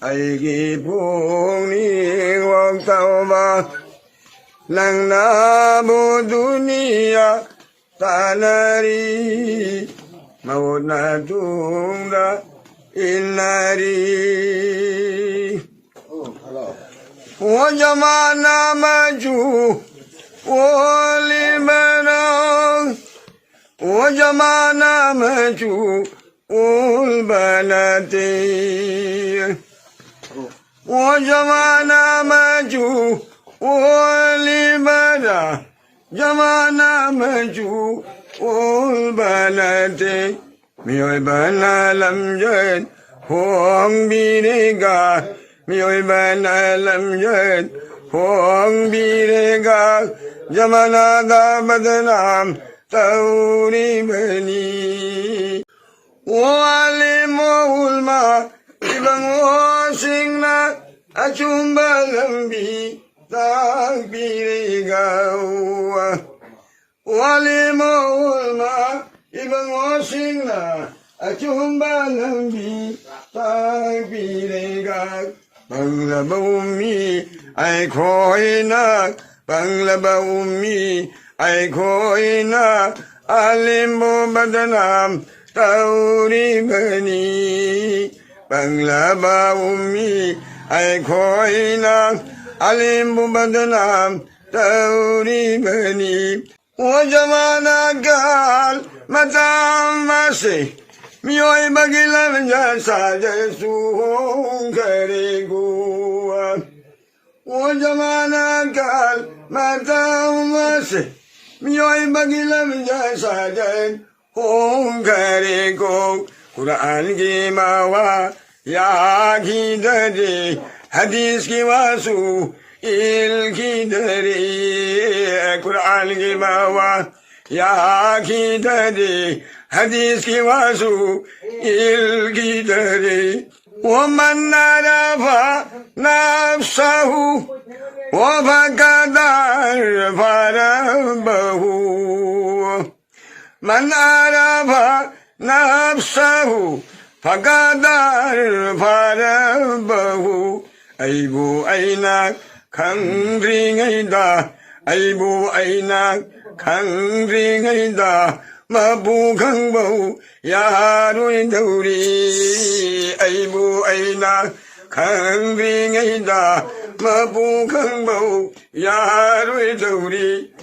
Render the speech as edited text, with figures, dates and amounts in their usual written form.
Aiki puni waktauba Nang nabu dunia tanari Maut na tungda inari Wajamana maju Walimanang Wajamana maju Ulbanati Wajamana maju Ulibana Jamana maju Ulbanati Mioy bana lamjan Huang binega Mioy bana lamjan Huang binega Jamana da badnam Tauri bani Walimu ulma Ibang wasingna Achumba lambi Tagbirigawa Walimu ulma Ibang wasingna Achumba lambi Tagbirigawa Banglaba ummi Ay koina Banglaba ummi Ay koina Alimbo badanam Tauri bani Banglaba ummi Ay koina Alimbo badanam Tauri bani Wajamana gal Matam masih Mioy bagilam jasa Jesuhong kariguwa Wajamana gal Matam masih Mioy bagilam jasa Jesuhong kariguwa Quran ki mawa Ya ki dari Hadis ki wasu Il ki dari Quran ki mawa Ya ki dari Hadis ki wasu Il ki dari ومن عرف نفسه وفقد ربه من عرف نفسه فقد ربه أيبو أينك 강ring이다 아이고 아이나 강ring이다 마부 강보 야루인 더우리 아이고 아이나 강ring이다 마부 강보 야루인 더우리